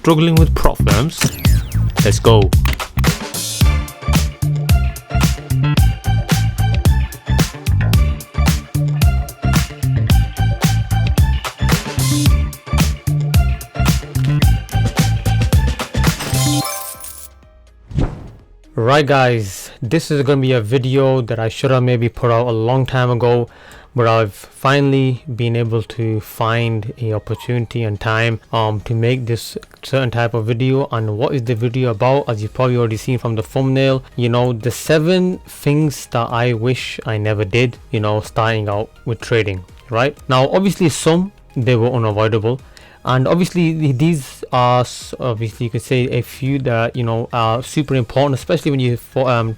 struggling with prop firms? Let's go. Right guys, this is going to be a video that I should have maybe put out a long time ago, but I've finally been able to find a opportunity and time to make this certain type of video. And what is the video about? As you've probably already seen from the thumbnail, you know, the 7 things that I wish I never did, you know, starting out with trading. Right now, obviously some they were unavoidable, and obviously these are obviously you could say a few that, you know, are super important, especially when you're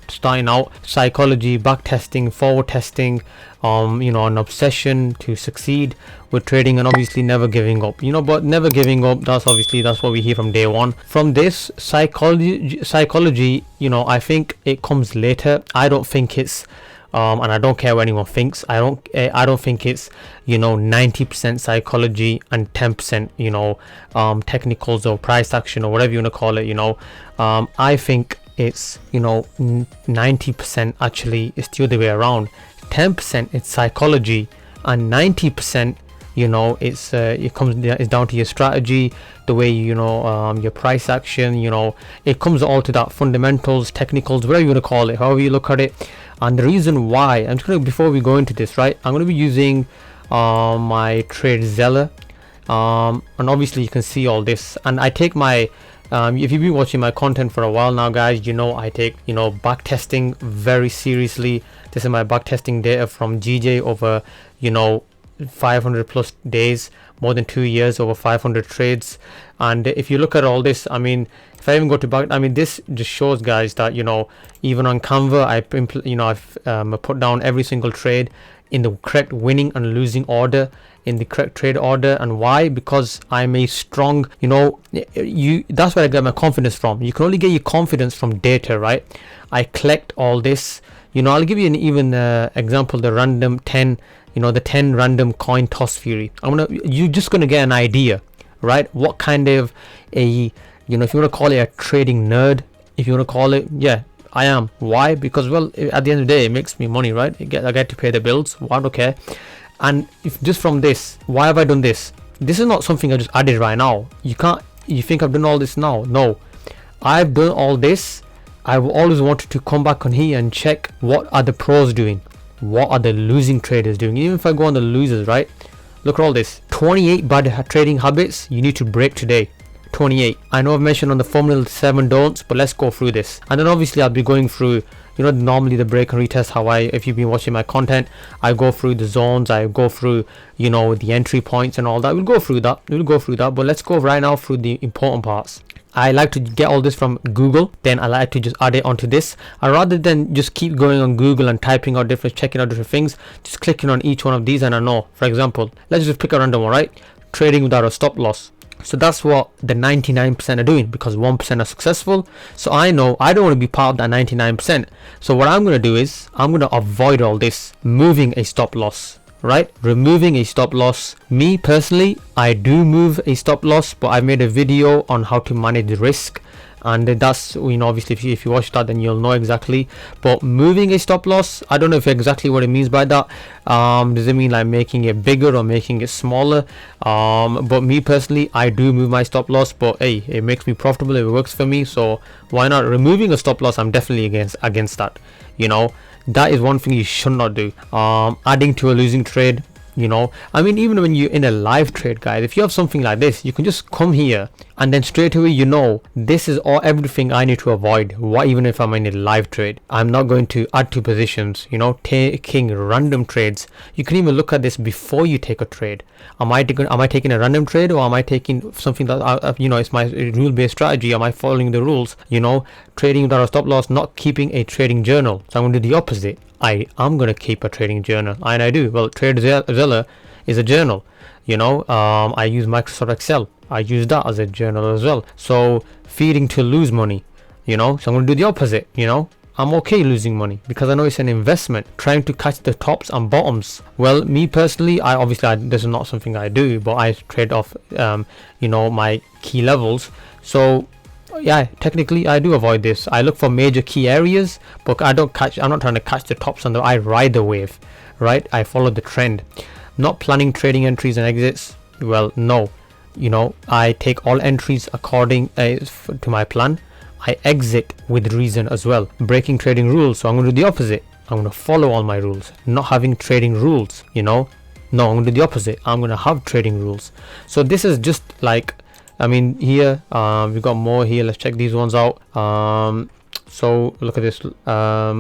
starting out. Psychology, back testing, forward testing, you know, an obsession to succeed with trading, and obviously never giving up, you know. But never giving up, that's what we hear from day one. From this psychology, you know, I think it comes later. I don't think it's and I don't care what anyone thinks. I don't think it's, you know, 90% psychology and 10%, you know, technicals or price action or whatever you want to call it, you know. I think it's, you know, 90% actually is the other way around. 10% it's psychology, and 90%, you know, it's down to your strategy, the way you know, your price action, you know, it comes all to that fundamentals, technicals, whatever you want to call it, however you look at it. And the reason why I'm just gonna, before we go into this, right, I'm going to be using my trade Zeller, and obviously you can see all this, and I take my if you've been watching my content for a while now, guys, you know I take, you know, back testing very seriously. This is my back testing data from GJ over, you know, 500 plus days, more than 2 years, over 500 trades. And if you look at all this, I mean, if I even go to back, I mean, this just shows, guys, that, you know, even on Canva, I've put down every single trade in the correct winning and losing order, in the correct trade order. And why? Because I'm a strong, you know, that's where I get my confidence from. You can only get your confidence from data, right? I collect all this, you know. I'll give you an even example, the random 10, you know, the 10 random coin toss theory. You're just gonna get an idea, right? What kind of a, you know, if you want to call it a trading nerd, if you want to call it, yeah, I am. Why? Because, well, at the end of the day, it makes me money, right? I get to pay the bills. Why? Okay. And if just from this, why have I done this? This is not something I just added right now. You think I've done all this now? No, I've done all this. I've always wanted to come back on here and check what are the pros doing, what are the losing traders doing. Even if I go on the losers, right, look at all this. 28 bad trading habits you need to break today. 28. I know I've mentioned on the thumbnail 7 don'ts, but let's go through this. And then obviously I'll be going through, you know, normally the break and retest, how if you've been watching my content, I go through the zones, I go through, you know, the entry points and all that. We'll go through that, but let's go right now through the important parts. I like to get all this from Google, then I like to just add it onto this. Rather than just keep going on Google and typing out checking out different things, just clicking on each one of these, and I know, for example, let's just pick a random one, right? Trading without a stop loss. So that's what the 99% are doing, because 1% are successful. So I know I don't want to be part of that 99%. So what I'm going to do is I'm going to avoid all this, moving a stop loss, right? Removing a stop loss. Me personally, I do move a stop loss, but I made a video on how to manage the risk, and that's, you know, obviously if you watch that, then you'll know exactly. But moving a stop loss, I don't know if exactly what it means by that. Does it mean like making it bigger or making it smaller? But me personally, I do move my stop loss, but hey, it makes me profitable, it works for me, so why not? Removing a stop loss, I'm definitely against that, you know. That is one thing you should not do. Adding to a losing trade, you know, I mean, even when you're in a live trade, guys, if you have something like this, you can just come here and then straight away, you know, this is everything I need to avoid. Why? Even if I'm in a live trade, I'm not going to add to positions, you know, taking random trades. You can even look at this before you take a trade. Am I taking a random trade, or am I taking something that you know, it's my rule-based strategy? Am I following the rules? You know, trading without a stop loss, not keeping a trading journal. So I'm going to do the opposite. I am going to keep a trading journal, and I do. Well, Trade Zeller is a journal, you know. I use Microsoft Excel. I use that as a journal as well. So feeding to lose money, you know. So I'm going to do the opposite, you know. I'm okay losing money because I know it's an investment, trying to catch the tops and bottoms. Well, me personally, this is not something I do, but I trade off my key levels. So yeah, technically I do avoid this. I look for major key areas, but I'm not trying to catch the tops and I ride the wave, right? I follow the trend. Not planning trading entries and exits. Well, no, I take all entries according to my plan. I exit with reason as well. Breaking trading rules, so I'm going to do the opposite. I'm going to follow all my rules. Not having trading rules, no, I'm going to do the opposite. I'm going to have trading rules. So this is just like, here we've got more here. Let's check these ones out. So look at this.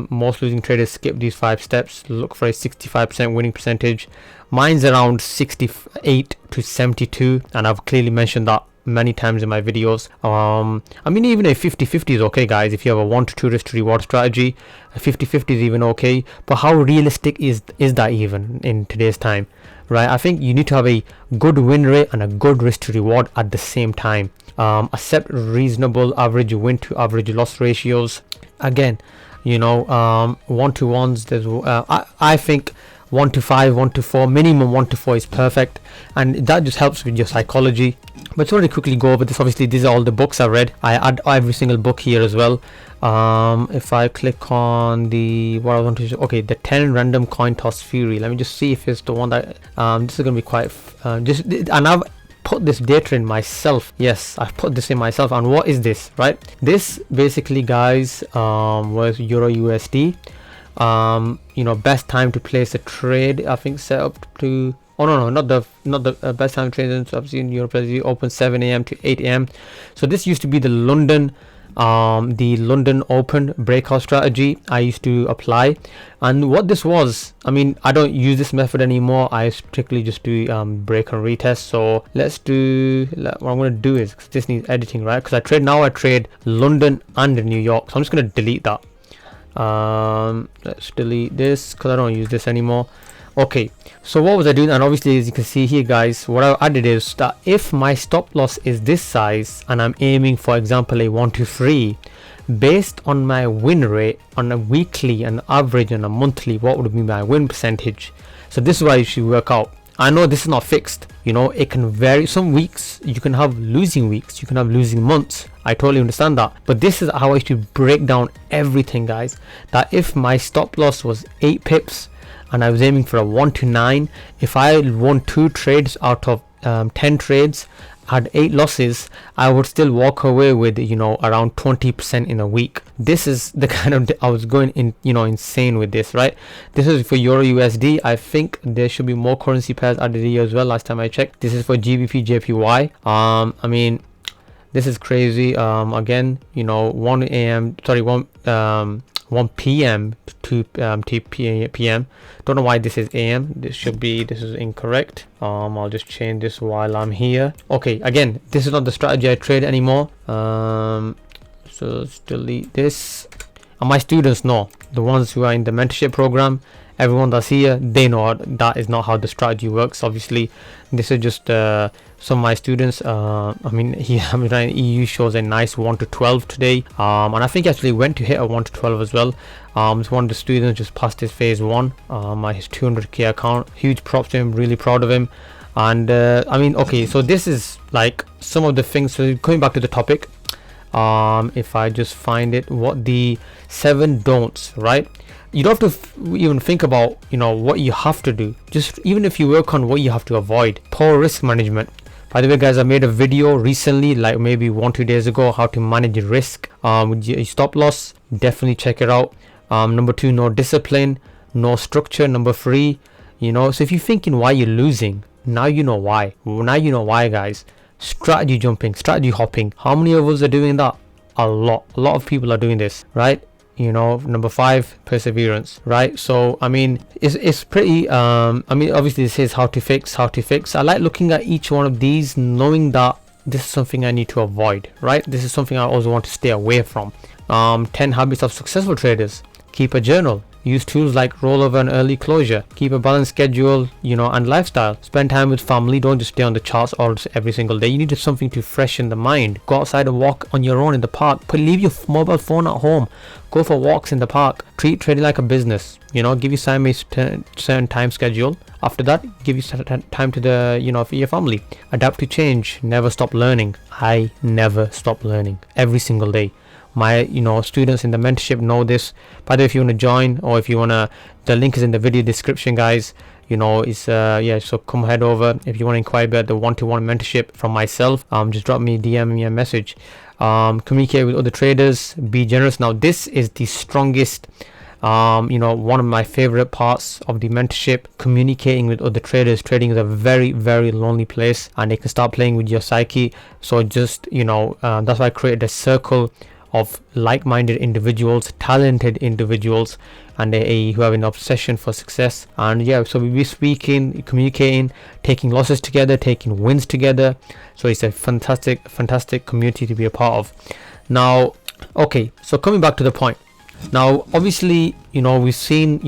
Most losing traders skip these 5 steps. Look for a 65% winning percentage. Mine's around 68 to 72, and I've clearly mentioned that many times in my videos. Even a 50-50 is okay, guys. If you have a 1 to 2 risk to reward strategy, a 50-50 is even okay. But how realistic is that even in today's time, right? I think you need to have a good win rate and a good risk to reward at the same time. Accept reasonable average win to average loss ratios. Again, 1-to-1s, there's I think 1 to 5, 1 to 4, minimum 1 to 4 is perfect, and that just helps with your psychology. But to really quickly go over this, obviously these are all the books I read. I add every single book here as well. If I click on the the 10 random coin toss theory, let me just see if it's the one that this is going to be quite and I've put this data in myself. Yes, I've put this in myself. And what is this, right? This basically, guys, was Euro USD. Best time to place a trade, I think set up to not the best time to trade. So I've seen Europe open 7 a.m. to 8 a.m. So this used to be the London Open breakout strategy I used to apply. And what this was, I don't use this method anymore. I strictly just do break and retest. So what I'm going to do is, 'cause this needs editing, right? Because I trade London and New York. So I'm just going to delete that. Let's delete this because I don't use this anymore. Okay, so what was I doing? And obviously, as you can see here, guys, what I added is that if my stop loss is this size and I'm aiming, for example, a 1 to 3, based on my win rate on a weekly, an average, and a monthly, what would be my win percentage? So this is why you should work out. I know this is not fixed, it can vary. Some weeks you can have losing weeks, you can have losing months. I totally understand that, but this is how I should break down everything, guys. That if my stop loss was 8 pips and I was aiming for a 1 to 9, if I won 2 trades out of 10 trades, had 8 losses, I would still walk away with around 20% in a week. This is the kind of I was going in insane with this, right? This is for Euro USD. I think there should be more currency pairs added here as well. Last time I checked, this is for GBP JPY. This is crazy. Again, 1 a.m. sorry 1 p.m. to 2 p.m. Don't know why this is AM. This is incorrect. I'll just change this while I'm here. Okay, again, this is not the strategy I trade anymore. So let's delete this. And my students know, the ones who are in the mentorship program, everyone that's here, they know that is not how the strategy works. Obviously, this is just some of my students. EU shows a nice 1 to 12 today, and I think actually went to hit a 1 to 12 as well. It's one of the students just passed his phase 1, his 200k account. Huge props to him, really proud of him. And okay, so this is like some of the things. So coming back to the topic, if I just find it, what the 7 don'ts, right? You don't have to even think about what you have to do. Just even if you work on what you have to avoid. Poor risk management. By the way, guys, I made a video recently, like maybe 1-2 days ago, how to manage risk with your stop loss. Definitely check it out. Number 2, no discipline, no structure. Number 3, so if you're thinking why you're losing, now you know why. Now you know why, guys. Strategy jumping, strategy hopping. How many of us are doing that? A lot of people are doing this, right? Number 5, perseverance, right? So it's pretty obviously this is how to fix. I like looking at each one of these, knowing that this is something I need to avoid, right? This is something I also want to stay away from. 10 habits of successful traders. Keep a journal. Use tools like rollover and early closure. Keep a balanced schedule, and lifestyle. Spend time with family. Don't just stay on the charts all every single day. You need something to freshen the mind. Go outside and walk on your own in the park. Leave your mobile phone at home. Go for walks in the park. Treat trading like a business. Give your time a certain time schedule. After that, give you time to for your family. Adapt to change. Never stop learning. I never stop learning. Every single day. My students in the mentorship know this. By the way, if you want to join, or if you want to, the link is in the video description, guys. So come head over. If you want to inquire about the one-to-one mentorship from myself, just drop me, DM me a message. Communicate with other traders, be generous. Now this is the strongest, one of my favorite parts of the mentorship. Communicating with other traders. Trading is a very, very lonely place, and it can start playing with your psyche. So just that's why I created a circle of like-minded individuals, talented individuals, and who have an obsession for success. And so we'll be speaking, communicating, taking losses together, taking wins together. So it's a fantastic community to be a part of. Now, okay, so coming back to the point. Now, obviously, we've seen,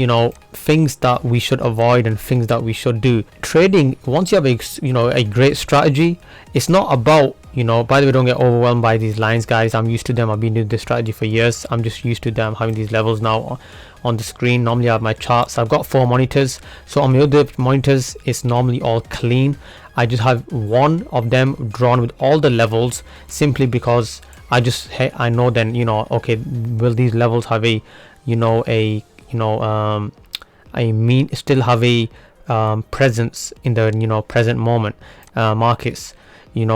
things that we should avoid and things that we should do. Trading, once you have a great strategy, it's not about, by the way, don't get overwhelmed by these lines, guys. I'm used to them. I've been doing this strategy for years. I'm just used to them having these levels now on the screen. Normally I have my charts. I've got 4 monitors. So on the other monitors, it's normally all clean. I just have one of them drawn with all the levels, simply because I know then, okay, will these levels have a still have a presence in the present moment markets,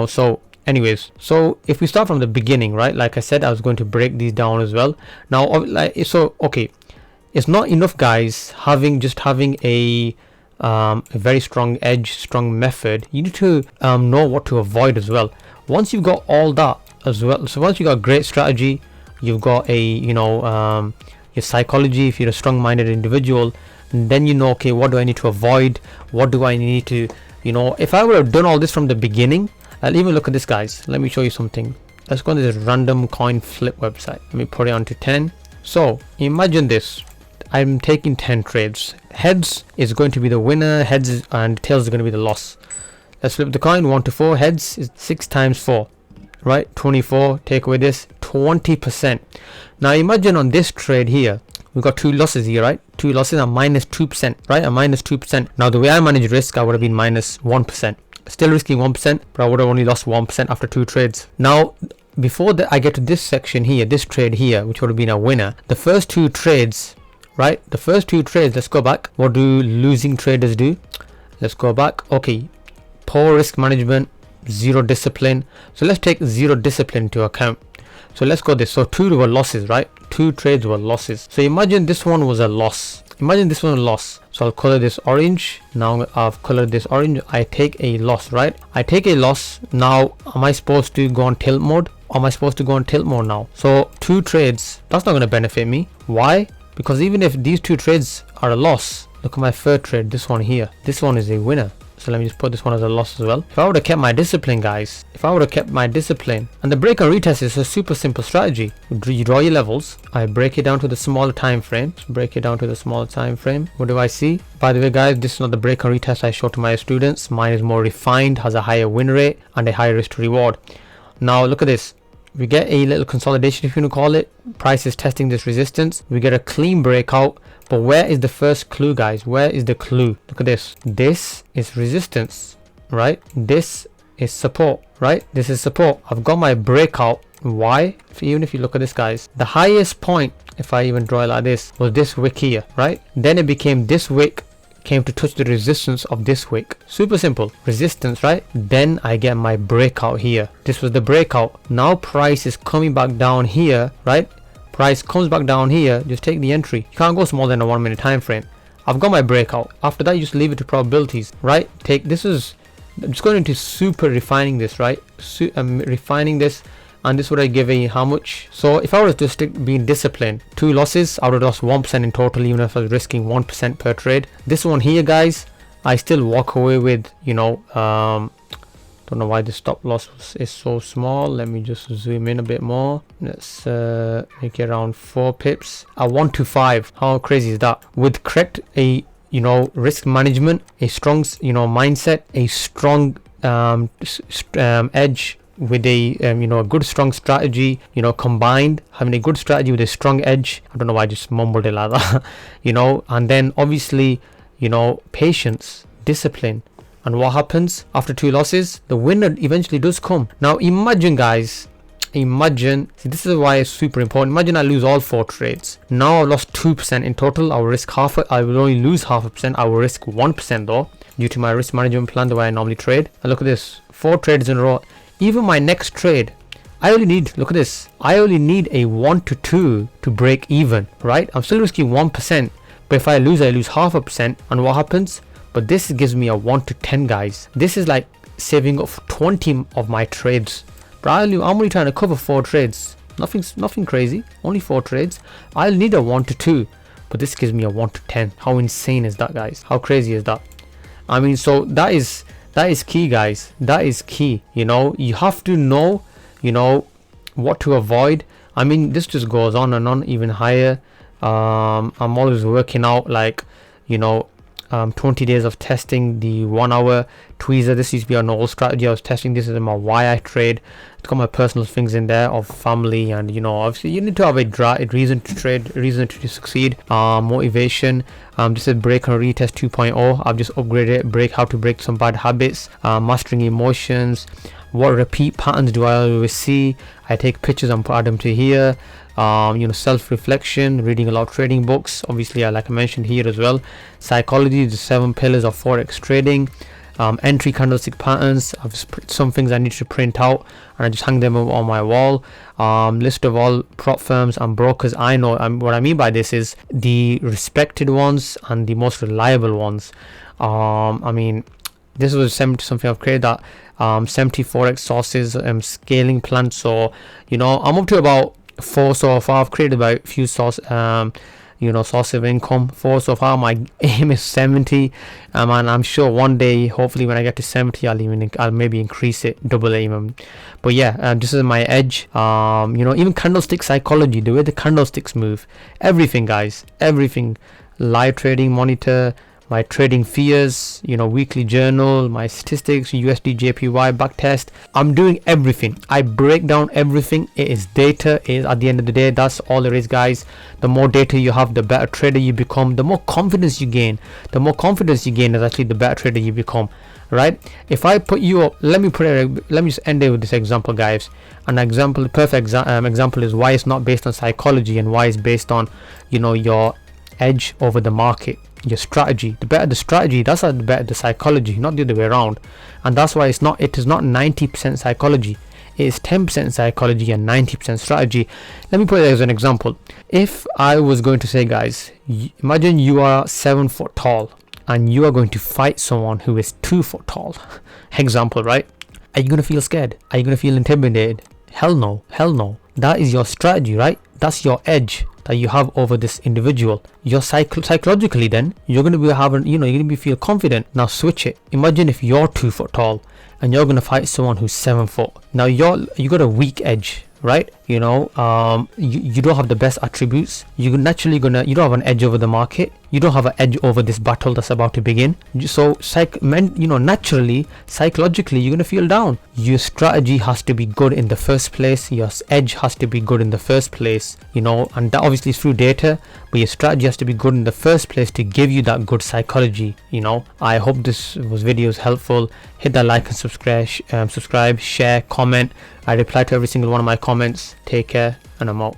so anyways, so if we start from the beginning, right, like I said, I was going to break these down as well. Now, okay, it's not enough, guys, having a very strong edge, strong method. You need to know what to avoid as well. Once you've got all that as well, so once you got a great strategy, you've got a your psychology, if you're a strong-minded individual, then okay, what do I need to avoid, what do I need to if I would have done all this from the beginning. I'll even look at this, guys. Let me show you something. Let's go to this random coin flip website. Let me put it onto 10. So imagine this. I'm taking 10 trades. Heads is going to be the winner, heads and tails is going to be the loss. Let's flip the coin. 1 to 4. Heads is 6 times 4, right? 24. Take away this, 20%. Now imagine on this trade here, we've got 2 losses here, right? 2 losses are minus 2%, right? A minus 2%. Now the way I manage risk, I would have been minus 1%. Still risking 1%, but I would have only lost 1% after 2 trades. Now, before I get to this section here, this trade here, which would have been a winner, the first 2 trades, right? The first 2 trades, let's go back. What do losing traders do? Let's go back. Okay, poor risk management, 0 discipline. So let's take 0 discipline into account. So let's go this. So 2 were losses, right? 2 trades were losses. So imagine this one was a loss. Imagine this one a loss. So I'll color this orange. Now I've colored this orange. I take a loss, right? I take a loss. Now am I supposed to go on tilt mode? Am I supposed to go on tilt mode now? So 2 trades, that's not going to benefit me. Why? Because even if these 2 trades are a loss, look at my third trade, this one here. This one is a winner. So let me just put this one as a loss as well. If I would have kept my discipline, guys, and the break and retest is a super simple strategy. You draw your levels. I break it down to the smaller time frame. What do I see? By the way, guys, this is not the break and retest I show to my students. Mine is more refined, has a higher win rate and a higher risk to reward. Now look at this. We get a little consolidation, if you want to call it. Price is testing this resistance. We get a clean breakout. But where is the first clue, guys? Where is the clue? Look at this. This is resistance, right? This is support, right? This is support. I've got my breakout. Why? Even if you look at this, guys, the highest point, if I even draw it like this, was this wick here, right? Then it became this wick came to touch the resistance of this wick. Super simple. Resistance, right? Then I get my breakout here. This was the breakout. Now price is coming back down here, right? Price comes back down here. Just take the entry. You can't go smaller than a 1 minute time frame. I've got my breakout. After that, you just leave it to probabilities, right? I'm just going into super refining this, right? Refining this, and this would I give a how much? So if I was to stick being disciplined, 2 losses, I would have lost 1% in total, even if I was risking 1% per trade. This one here, guys, I still walk away with, Don't know why the stop loss is so small. Let me just zoom in a bit more. Let's make it around 4 pips at 125. How crazy is that? With correct risk management, a strong mindset, a strong edge, with a a good strong strategy, combined, having a good strategy with a strong edge. I don't know why I just mumbled it like that. And then obviously patience, discipline. And what happens after 2 losses? The winner eventually does come. Now imagine, guys, see, this is why it's super important. Imagine I lose all 4 trades. Now I've lost 2% in total. I will risk I will only lose 0.5%. I will risk 1% though, due to my risk management plan, the way I normally trade. And look at this, 4 trades in a row. Even my next trade, I only need, look at this, I only need a 1 to 2 to break even, right? I'm still risking 1%, but if I lose 0.5%. And what happens? But this gives me a 1 to 10, guys. This is like saving up 20 of my trades. But I'm only trying to cover 4 trades. Nothing crazy. Only 4 trades. I'll need a 1 to 2, but this gives me a 1 to 10. How insane is that, guys? How crazy is that? I mean, so that is key, guys. That is key. You have to know, what to avoid. I mean, this just goes on and on, even higher. I'm always working out, like, 20 days of testing the 1 hour tweezer. This used to be an old strategy I was testing. This is my why I trade. It's got my personal things in there of family, and obviously you need to have a reason to trade, reason to succeed, motivation. This is break and retest 2.0. I've just upgraded it. How to break some bad habits, mastering emotions. What repeat patterns do I always see? I take pictures and add them to here. Self-reflection, reading a lot of trading books, obviously, like I mentioned here as well. Psychology, the 7 pillars of forex trading. Entry candlestick patterns. I've some things I need to print out, and I just hang them on my wall. List of all prop firms and brokers I know. What I mean by this is the respected ones and the most reliable ones. I mean, this was 70 something I've created, that 70 forex sources, scaling plan. So I'm up to about 4 so far. I've created about a few source source of income. 4 so far. My aim is 70, and I'm sure one day, hopefully when I get to 70, I'll maybe increase it, double aim. But yeah, this is my edge. Even candlestick psychology, the way the candlesticks move, everything, guys, everything. Live trading monitor, my trading fears, weekly journal, my statistics, USD JPY backtest. I'm doing everything. I break down everything. It is data. It is, at the end of the day, that's all it is, guys. The more data you have, the better trader you become, the more confidence you gain. The more confidence you gain is actually the better trader you become, right? If I put you up, let me just end it with this example, guys. An example, the perfect example is why it's not based on psychology, and why it's based on your edge over the market. Your strategy, the better the strategy, that's the better the psychology, not the other way around. And that's why it is not 90% psychology. It is 10% psychology and 90% strategy. Let me put it as an example. If I was going to say, guys, imagine you are 7 foot tall and you are going to fight someone who is 2 foot tall. Example, right? Are you going to feel scared? Are you going to feel intimidated? Hell no. That is your strategy, right? That's your edge that you have over this individual. You're psychologically, then you're going to be having, you're going to be feel confident. Now switch it. Imagine if you're 2 foot tall and you're going to fight someone who's 7 foot. Now you got a weak edge, right? You don't have the best attributes. You're naturally you don't have an edge over the market. You don't have an edge over this battle that's about to begin. So naturally, psychologically, you're gonna feel down. Your strategy has to be good in the first place. Your edge has to be good in the first place. And that obviously is through data, but your strategy has to be good in the first place to give you that good psychology. I hope this video is helpful. Hit that like and subscribe, share, comment. I reply to every single one of my comments. Take care, and I'm out.